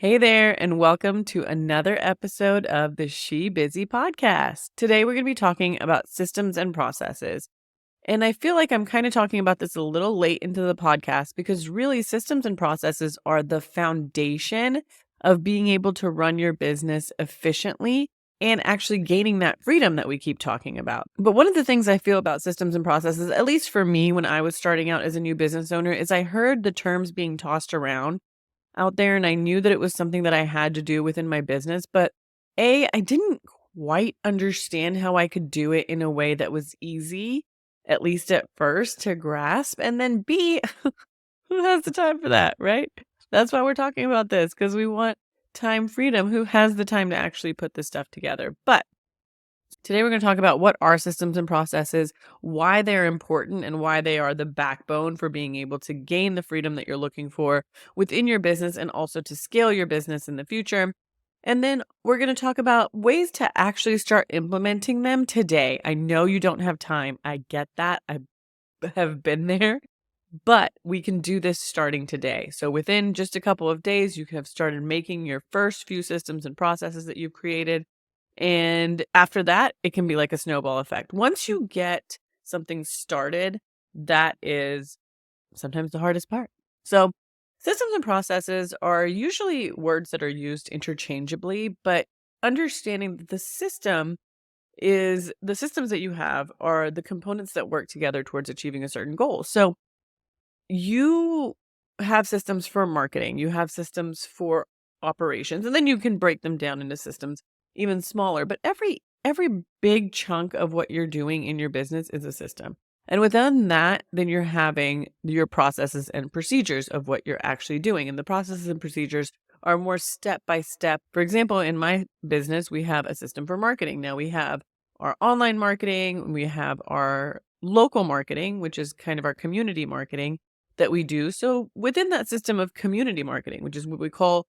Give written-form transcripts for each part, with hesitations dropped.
Hey there, and welcome to another episode of the She Busy podcast. Today, we're going to be talking about systems and processes. And I feel like I'm kind of talking about this a little late into the podcast because really, systems and processes are the foundation of being able to run your business efficiently and actually gaining that freedom that we keep talking about. But one of the things I feel about systems and processes, at least for me when I was starting out as a new business owner, is I heard the terms being tossed around out there, and I knew that it was something that I had to do within my business, but I didn't quite understand how I could do it in a way that was easy, at least at first, to grasp. And then B, who has the time for that, right? That's why we're talking about this, because we want time freedom. Who has the time to actually put this stuff together? But today we're going to talk about what are systems and processes, why they're important, and why they are the backbone for being able to gain the freedom that you're looking for within your business and also to scale your business in the future. And then we're going to talk about ways to actually start implementing them today. I know you don't have time. I get that. I have been there, but we can do this starting today. So within just a couple of days, you can have started making your first few systems and processes that you've created. And after that, it can be like a snowball effect. Once you get something started, that is sometimes the hardest part. So, systems and processes are usually words that are used interchangeably, but understanding that the systems that you have are the components that work together towards achieving a certain goal. So, you have systems for marketing, you have systems for operations, and then you can break them down into systems even smaller. But every big chunk of what you're doing in your business is a system. And within that, then you're having your processes and procedures of what you're actually doing. And the processes and procedures are more step by step. For example, in my business, we have a system for marketing. Now we have our online marketing, we have our local marketing, which is kind of our community marketing that we do. So within that system of community marketing, which is what we call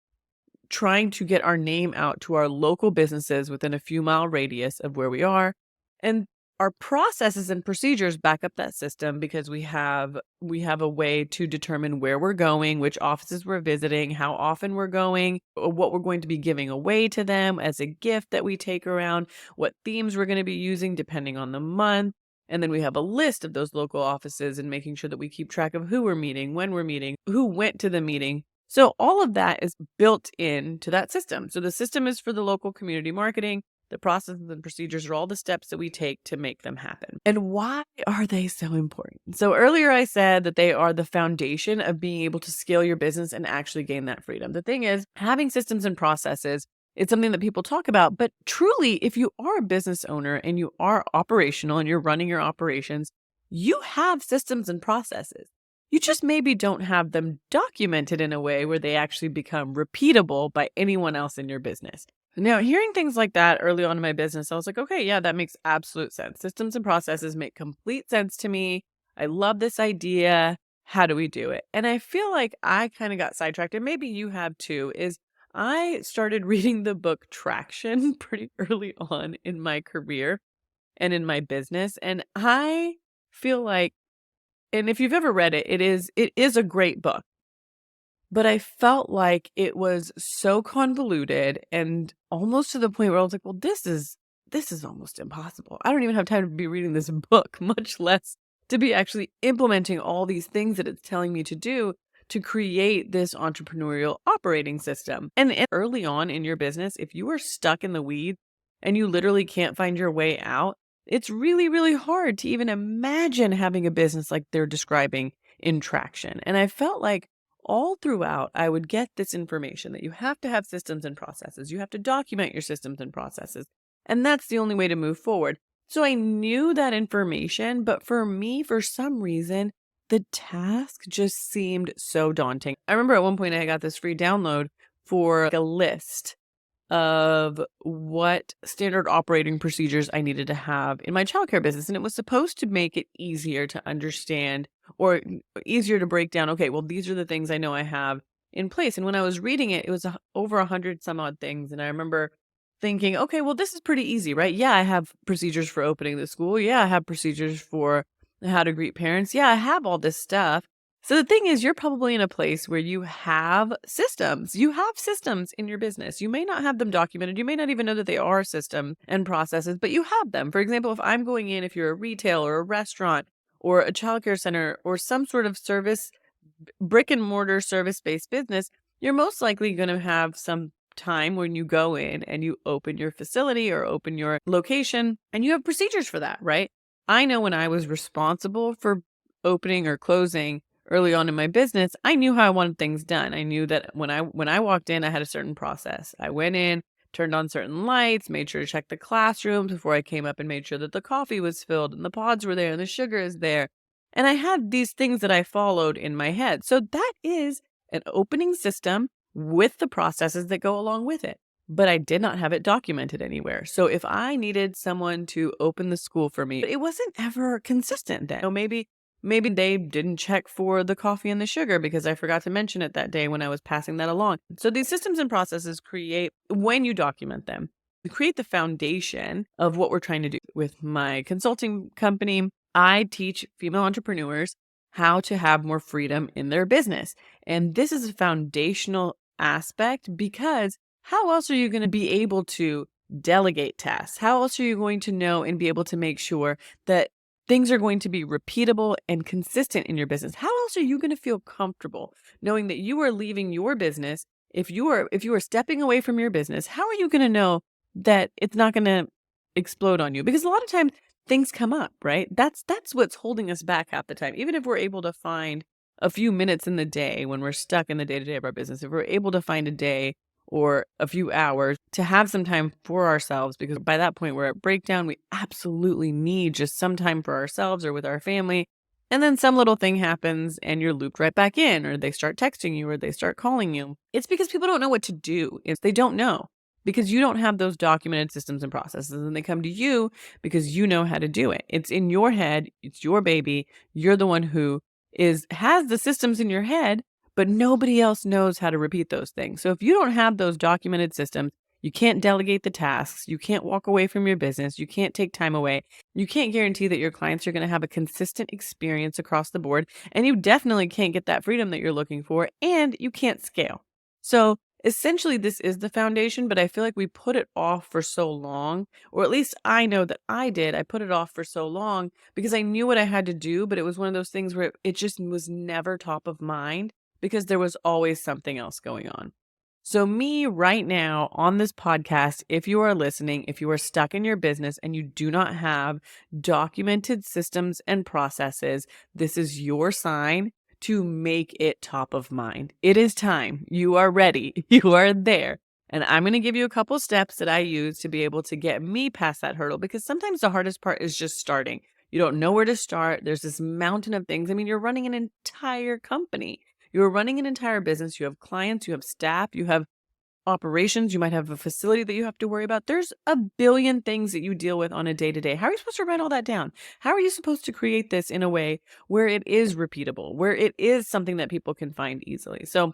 trying to get our name out to our local businesses within a few mile radius of where we are, and our processes and procedures back up that system because we have a way to determine where we're going, which offices we're visiting, how often we're going, what we're going to be giving away to them as a gift that we take around, what themes we're going to be using depending on the month. And then we have a list of those local offices and making sure that we keep track of who we're meeting, when we're meeting, who went to the meeting. So all of that is built into that system. So the system is for the local community marketing. The processes and procedures are all the steps that we take to make them happen. And why are they so important? So earlier I said that they are the foundation of being able to scale your business and actually gain that freedom. The thing is, having systems and processes, it's something that people talk about, but truly, if you are a business owner and you are operational and you're running your operations, you have systems and processes. You just maybe don't have them documented in a way where they actually become repeatable by anyone else in your business. Now, hearing things like that early on in my business, I was like, okay, yeah, that makes absolute sense. Systems and processes make complete sense to me. I love this idea. How do we do it? And I feel like I kind of got sidetracked, and maybe you have too, is I started reading the book Traction pretty early on in my career and in my business. And I feel like, and if you've ever read it, it is a great book. But I felt like it was so convoluted and almost to the point where I was like, well, this is almost impossible. I don't even have time to be reading this book, much less to be actually implementing all these things that it's telling me to do to create this entrepreneurial operating system. And early on in your business, if you are stuck in the weeds and you literally can't find your way out, it's really, really hard to even imagine having a business like they're describing in Traction. And I felt like all throughout, I would get this information that you have to have systems and processes. You have to document your systems and processes. And that's the only way to move forward. So I knew that information, but for me, for some reason, the task just seemed so daunting. I remember at one point I got this free download for a list of what standard operating procedures I needed to have in my childcare business. And it was supposed to make it easier to understand or easier to break down. Okay, well, these are the things I know I have in place. And when I was reading it, it was over 100 some odd things. And I remember thinking, okay, well, this is pretty easy, right? Yeah, I have procedures for opening the school. Yeah, I have procedures for how to greet parents. Yeah, I have all this stuff. So the thing is, you're probably in a place where you have systems. You have systems in your business. You may not have them documented. You may not even know that they are systems and processes, but you have them. For example, if I'm going in, if you're a retail or a restaurant or a childcare center or some sort of service, brick and mortar service-based business, you're most likely going to have some time when you go in and you open your facility or open your location and you have procedures for that, right? I know when I was responsible for opening or closing early on in my business, I knew how I wanted things done. I knew that when I walked in, I had a certain process. I went in, turned on certain lights, made sure to check the classrooms before I came up and made sure that the coffee was filled and the pods were there and the sugar is there. And I had these things that I followed in my head. So that is an opening system with the processes that go along with it. But I did not have it documented anywhere. So if I needed someone to open the school for me, it wasn't ever consistent then. Maybe they didn't check for the coffee and the sugar because I forgot to mention it that day when I was passing that along. So these systems and processes create, when you document them, create the foundation of what we're trying to do. With my consulting company, I teach female entrepreneurs how to have more freedom in their business. And this is a foundational aspect because how else are you going to be able to delegate tasks? How else are you going to know and be able to make sure that things are going to be repeatable and consistent in your business? How else are you going to feel comfortable knowing that you are leaving your business? If you are stepping away from your business, how are you going to know that it's not going to explode on you? Because a lot of times things come up, right? That's what's holding us back half the time. Even if we're able to find a few minutes in the day when we're stuck in the day-to-day of our business, if we're able to find a day or a few hours to have some time for ourselves, because by that point we're at breakdown, we absolutely need just some time for ourselves or with our family. And then some little thing happens and you're looped right back in, or they start texting you or they start calling you. It's because people don't know what to do. They don't know because you don't have those documented systems and processes, and they come to you because you know how to do it. It's in your head. It's your baby. You're the one who has the systems in your head, but nobody else knows how to repeat those things. So if you don't have those documented systems, you can't delegate the tasks. You can't walk away from your business. You can't take time away. You can't guarantee that your clients are going to have a consistent experience across the board. And you definitely can't get that freedom that you're looking for. And you can't scale. So essentially, this is the foundation, but I feel like we put it off for so long, or at least I know that I did. I put it off for so long because I knew what I had to do, but it was one of those things where it just was never top of mind because there was always something else going on. So me right now on this podcast, if you are listening, if you are stuck in your business and you do not have documented systems and processes, this is your sign to make it top of mind. It is time. You are ready. You are there. And I'm going to give you a couple steps that I use to be able to get me past that hurdle, because sometimes the hardest part is just starting. You don't know where to start. There's this mountain of things. I mean, you're running an entire company. You're running an entire business. You have clients, you have staff, you have operations, you might have a facility that you have to worry about. There's a billion things that you deal with on a day-to-day. How are you supposed to write all that down? How are you supposed to create this in a way where it is repeatable, where it is something that people can find easily? So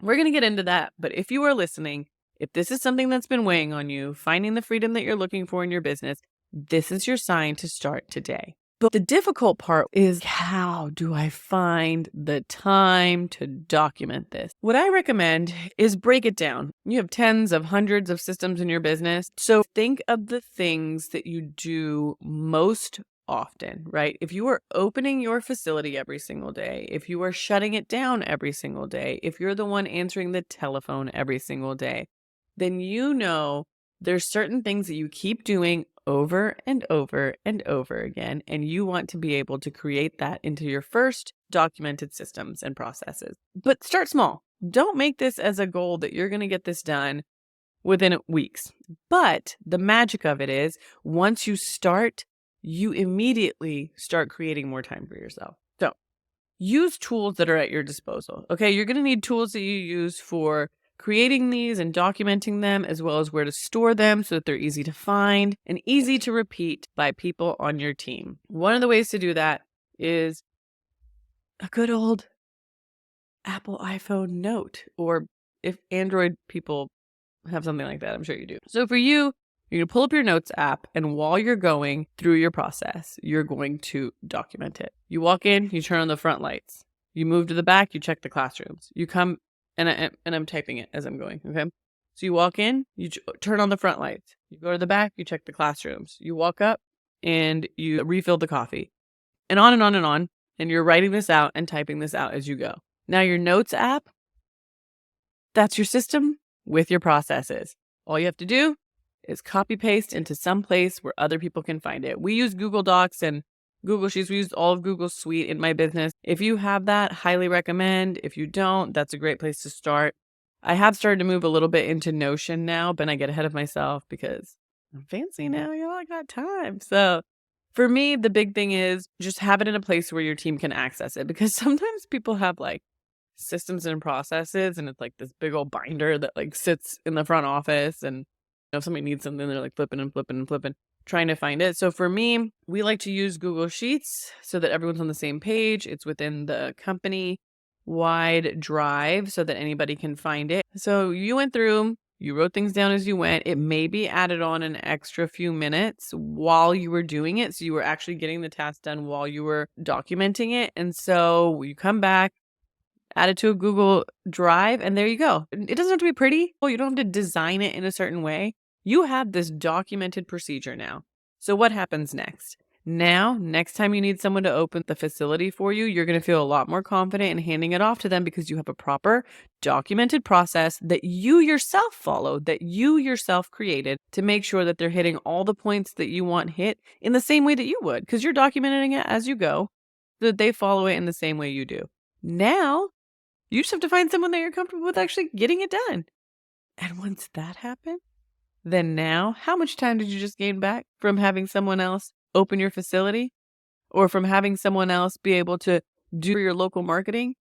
we're going to get into that. But if you are listening, if this is something that's been weighing on you, finding the freedom that you're looking for in your business, this is your sign to start today. But the difficult part is, how do I find the time to document this? What I recommend is break it down. You have tens of hundreds of systems in your business. So think of the things that you do most often, right? If you are opening your facility every single day, if you are shutting it down every single day, if you're the one answering the telephone every single day, then you know there's certain things that you keep doing over and over and over again, and you want to be able to create that into your first documented systems and processes. But start small. Don't make this as a goal that you're going to get this done within weeks. But the magic of it is, once you start, you immediately start creating more time for yourself. So use tools that are at your disposal. Okay, you're going to need tools that you use for creating these and documenting them, as well as where to store them so that they're easy to find and easy to repeat by people on your team. One of the ways to do that is a good old Apple iPhone note, or if Android people have something like that, I'm sure you do. So for you, you're going to pull up your notes app, and while you're going through your process, you're going to document it. You walk in, you turn on the front lights. You move to the back, you check the classrooms. You come, and I'm typing it as I'm going, okay? So you walk in, you turn on the front lights. You go to the back, you check the classrooms. You walk up and you refill the coffee. And on and on and on. And you're writing this out and typing this out as you go. Now your notes app, that's your system with your processes. All you have to do is copy paste into some place where other people can find it. We use Google Docs and Google Sheets. We use all of Google's suite in my business. If you have that, highly recommend. If you don't, that's a great place to start. I have started to move a little bit into Notion now, but I get ahead of myself because I'm fancy now. I got time. So for me, the big thing is just have it in a place where your team can access it, because sometimes people have like systems and processes and it's like this big old binder that like sits in the front office, and if somebody needs something, they're like flipping and flipping and flipping, trying to find it. So for me, we like to use Google Sheets so that everyone's on the same page. It's within the company wide drive so that anybody can find it. So you went through, you wrote things down as you went. It may be added on an extra few minutes while you were doing it. So you were actually getting the task done while you were documenting it. And so you come back, add it to a Google Drive, and there you go. It doesn't have to be pretty. You don't have to design it in a certain way. You have this documented procedure now. So what happens next? Now, next time you need someone to open the facility for you, you're going to feel a lot more confident in handing it off to them because you have a proper documented process that you yourself followed, that you yourself created to make sure that they're hitting all the points that you want hit in the same way that you would, because you're documenting it as you go so that they follow it in the same way you do. Now, you just have to find someone that you're comfortable with actually getting it done. And once that happens, then now, how much time did you just gain back from having someone else open your facility, or from having someone else be able to do your local marketing?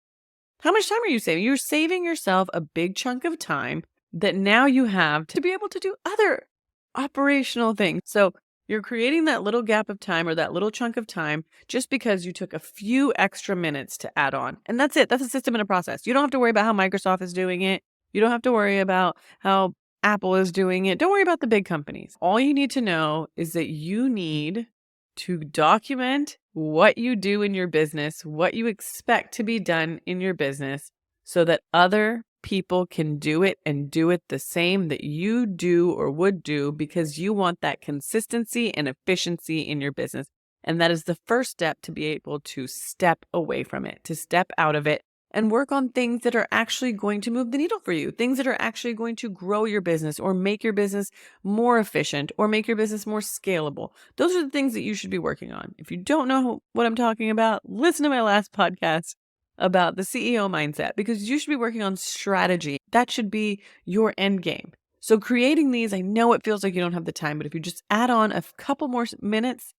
How much time are you saving? You're saving yourself a big chunk of time that now you have to be able to do other operational things. So you're creating that little gap of time or that little chunk of time just because you took a few extra minutes to add on. And that's it. That's a system and a process. You don't have to worry about how Microsoft is doing it. You don't have to worry about how Apple is doing it. Don't worry about the big companies. All you need to know is that you need to document what you do in your business, what you expect to be done in your business, so that other people can do it and do it the same that you do or would do, because you want that consistency and efficiency in your business. And that is the first step to be able to step away from it, to step out of it and work on things that are actually going to move the needle for you, things that are actually going to grow your business or make your business more efficient or make your business more scalable. Those are the things that you should be working on. If you don't know what I'm talking about, listen to my last podcast about the CEO mindset, because you should be working on strategy. That should be your end game. So creating these, I know it feels like you don't have the time, but if you just add on a couple more minutes,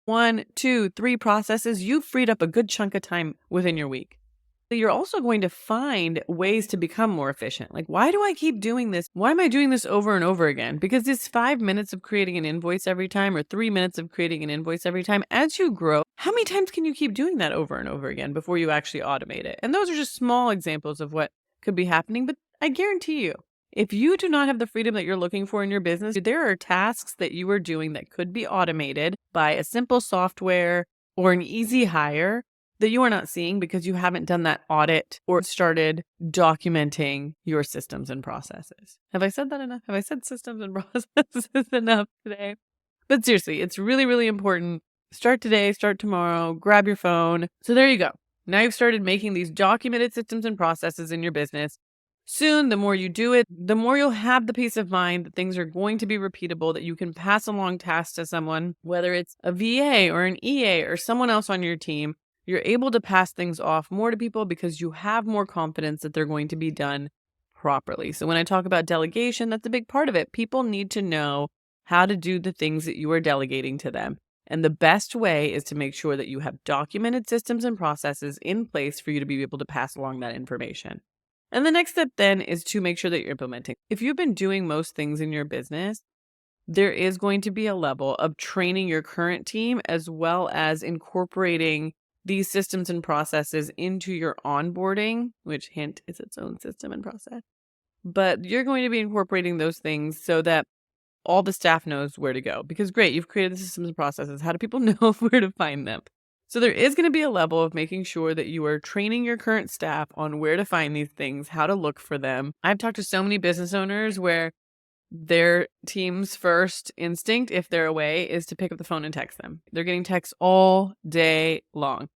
1, 2, 3 processes, you've freed up a good chunk of time within your week. You're also going to find ways to become more efficient. Like, why do I keep doing this? Why am I doing this over and over again? Because this 5 minutes of creating an invoice every time, or 3 minutes of creating an invoice every time, as you grow, how many times can you keep doing that over and over again before you actually automate it? And those are just small examples of what could be happening. But I guarantee you, if you do not have the freedom that you're looking for in your business, there are tasks that you are doing that could be automated by a simple software or an easy hire that you are not seeing because you haven't done that audit or started documenting your systems and processes. Have I said that enough? Have I said systems and processes enough today? But seriously, it's really, really important. Start today, start tomorrow, grab your phone. So there you go. Now you've started making these documented systems and processes in your business. Soon, the more you do it, the more you'll have the peace of mind that things are going to be repeatable, that you can pass along tasks to someone, whether it's a VA or an EA or someone else on your team. You're able to pass things off more to people because you have more confidence that they're going to be done properly. So when I talk about delegation, that's a big part of it. People need to know how to do the things that you are delegating to them. And the best way is to make sure that you have documented systems and processes in place for you to be able to pass along that information. And the next step then is to make sure that you're implementing. If you've been doing most things in your business, there is going to be a level of training your current team as well as incorporating these systems and processes into your onboarding, which hint is its own system and process. But you're going to be incorporating those things so that all the staff knows where to go. Because great, you've created the systems and processes. How do people know where to find them? So there is going to be a level of making sure that you are training your current staff on where to find these things, how to look for them. I've talked to so many business owners where their team's first instinct, if they're away, is to pick up the phone and text them. They're getting texts all day long.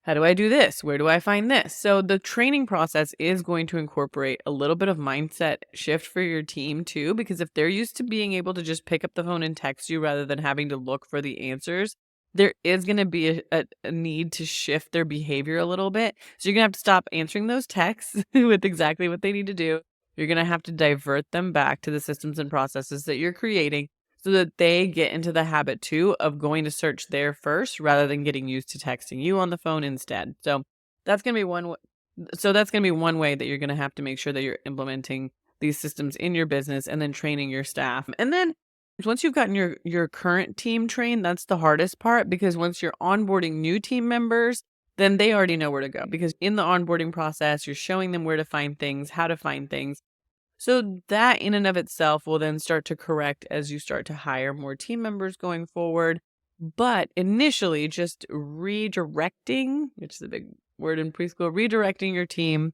How do I do this? Where do I find this? So the training process is going to incorporate a little bit of mindset shift for your team too, because if they're used to being able to just pick up the phone and text you rather than having to look for the answers, there is going to be a need to shift their behavior a little bit. So you're going to have to stop answering those texts with exactly what they need to do. You're going to have to divert them back to the systems and processes that you're creating so that they get into the habit too of going to search there first rather than getting used to texting you on the phone instead. So that's going to be one way that you're going to have to make sure that you're implementing these systems in your business and then training your staff. And then once you've gotten your current team trained, that's the hardest part, because once you're onboarding new team members, then they already know where to go, because in the onboarding process, you're showing them where to find things, how to find things. So that in and of itself will then start to correct as you start to hire more team members going forward. But initially, just redirecting, which is a big word in preschool, redirecting your team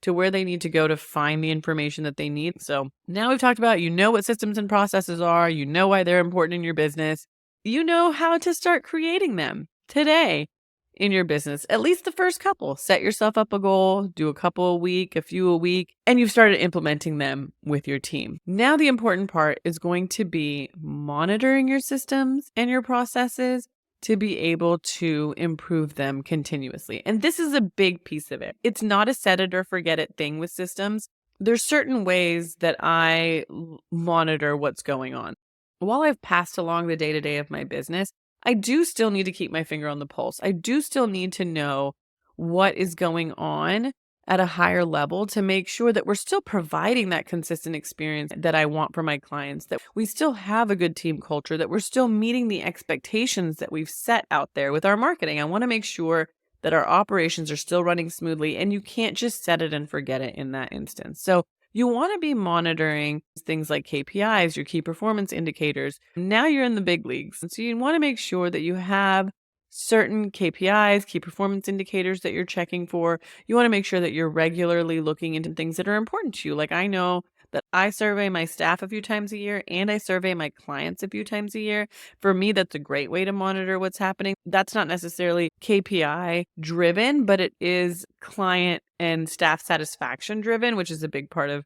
to where they need to go to find the information that they need. So now we've talked about, what systems and processes are, why they're important in your business, how to start creating them today in your business, at least the first couple. Set yourself up a goal, do a couple a week, a few a week, and you've started implementing them with your team. Now the important part is going to be monitoring your systems and your processes to be able to improve them continuously. And this is a big piece of it. It's not a set it or forget it thing with systems. There's certain ways that I monitor what's going on. While I've passed along the day-to-day of my business, I do still need to keep my finger on the pulse. I do still need to know what is going on at a higher level to make sure that we're still providing that consistent experience that I want for my clients, that we still have a good team culture, that we're still meeting the expectations that we've set out there with our marketing. I want to make sure that our operations are still running smoothly, and you can't just set it and forget it in that instance. So you want to be monitoring things like KPIs, your key performance indicators. Now you're in the big leagues. And so you want to make sure that you have certain KPIs, key performance indicators that you're checking for. You want to make sure that you're regularly looking into things that are important to you. Like, I know that I survey my staff a few times a year and I survey my clients a few times a year. For me, that's a great way to monitor what's happening. That's not necessarily KPI driven, but it is client and staff satisfaction driven, which is a big part of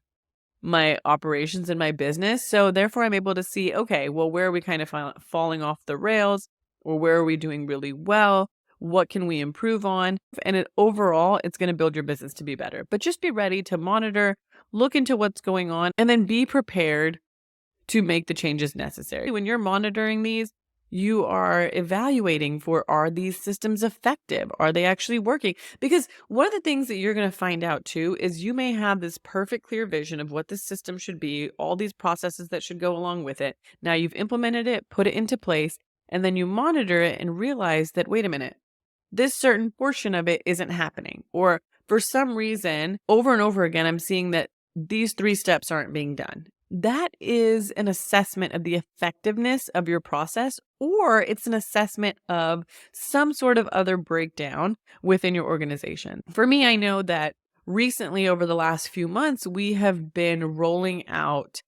my operations and my business. So therefore, I'm able to see, okay, well, where are we kind of falling off the rails, or where are we doing really well? What can we improve on? And overall, it's going to build your business to be better. But just be ready to monitor, look into what's going on, and then be prepared to make the changes necessary. When you're monitoring these, you are evaluating for, are these systems effective? Are they actually working? Because one of the things that you're going to find out too is you may have this perfect clear vision of what this system should be, all these processes that should go along with it. Now you've implemented it, put it into place, and then you monitor it and realize that, wait a minute, this certain portion of it isn't happening. Or for some reason, over and over again, I'm seeing that these 3 steps aren't being done. That is an assessment of the effectiveness of your process, or it's an assessment of some sort of other breakdown within your organization. For me, I know that recently, over the last few months, we have been rolling out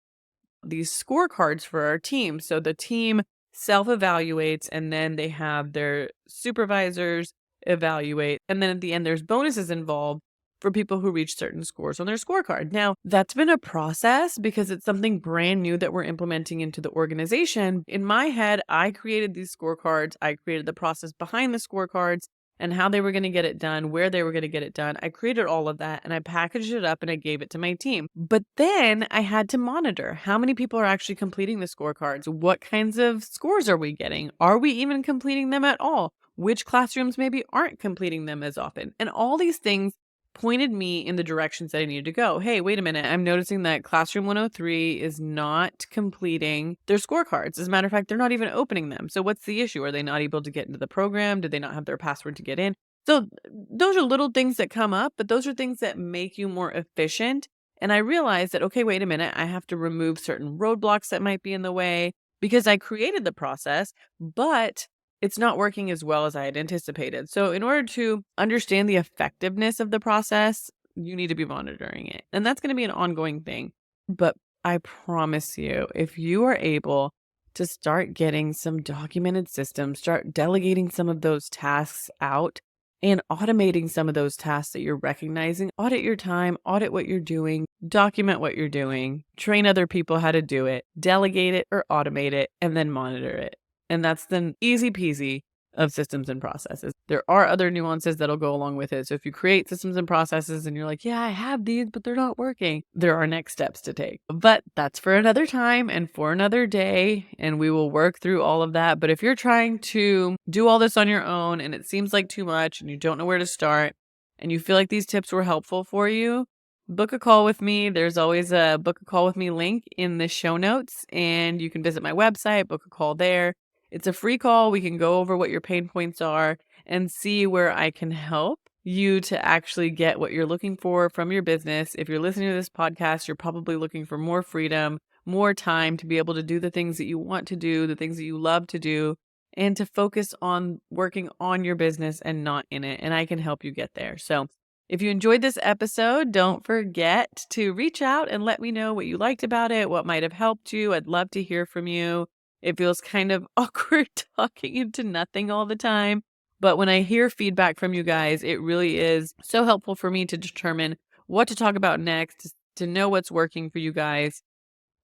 these scorecards for our team. So the team self-evaluates, and then they have their supervisors evaluate. And then at the end, there's bonuses involved for people who reach certain scores on their scorecard. Now, that's been a process because it's something brand new that we're implementing into the organization. In my head, I created these scorecards. I created the process behind the scorecards and how they were going to get it done, where they were going to get it done. I created all of that and I packaged it up and I gave it to my team. But then I had to monitor how many people are actually completing the scorecards. What kinds of scores are we getting? Are we even completing them at all? Which classrooms maybe aren't completing them as often? And all these things pointed me in the directions that I needed to go. Hey, wait a minute. I'm noticing that Classroom 103 is not completing their scorecards. As a matter of fact, they're not even opening them. So what's the issue? Are they not able to get into the program? Did they not have their password to get in? So those are little things that come up, but those are things that make you more efficient. And I realized that, okay, wait a minute. I have to remove certain roadblocks that might be in the way because I created the process, but it's not working as well as I had anticipated. So, in order to understand the effectiveness of the process, you need to be monitoring it. And that's going to be an ongoing thing. But I promise you, if you are able to start getting some documented systems, start delegating some of those tasks out and automating some of those tasks that you're recognizing, audit your time, audit what you're doing, document what you're doing, train other people how to do it, delegate it or automate it, and then monitor it. And that's the easy peasy of systems and processes. There are other nuances that'll go along with it. So if you create systems and processes and you're like, yeah, I have these, but they're not working, there are next steps to take. But that's for another time and for another day, and we will work through all of that. But if you're trying to do all this on your own and it seems like too much and you don't know where to start and you feel like these tips were helpful for you, book a call with me. There's always a book a call with me link in the show notes, and you can visit my website, book a call there. It's a free call. We can go over what your pain points are and see where I can help you to actually get what you're looking for from your business. If you're listening to this podcast, you're probably looking for more freedom, more time to be able to do the things that you want to do, the things that you love to do, and to focus on working on your business and not in it. And I can help you get there. So if you enjoyed this episode, don't forget to reach out and let me know what you liked about it, what might have helped you. I'd love to hear from you. It feels kind of awkward talking into nothing all the time. But when I hear feedback from you guys, it really is so helpful for me to determine what to talk about next, to know what's working for you guys.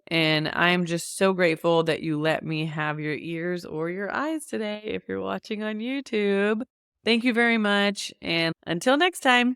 And I'm just so grateful that you let me have your ears or your eyes today if you're watching on YouTube. Thank you very much. And until next time.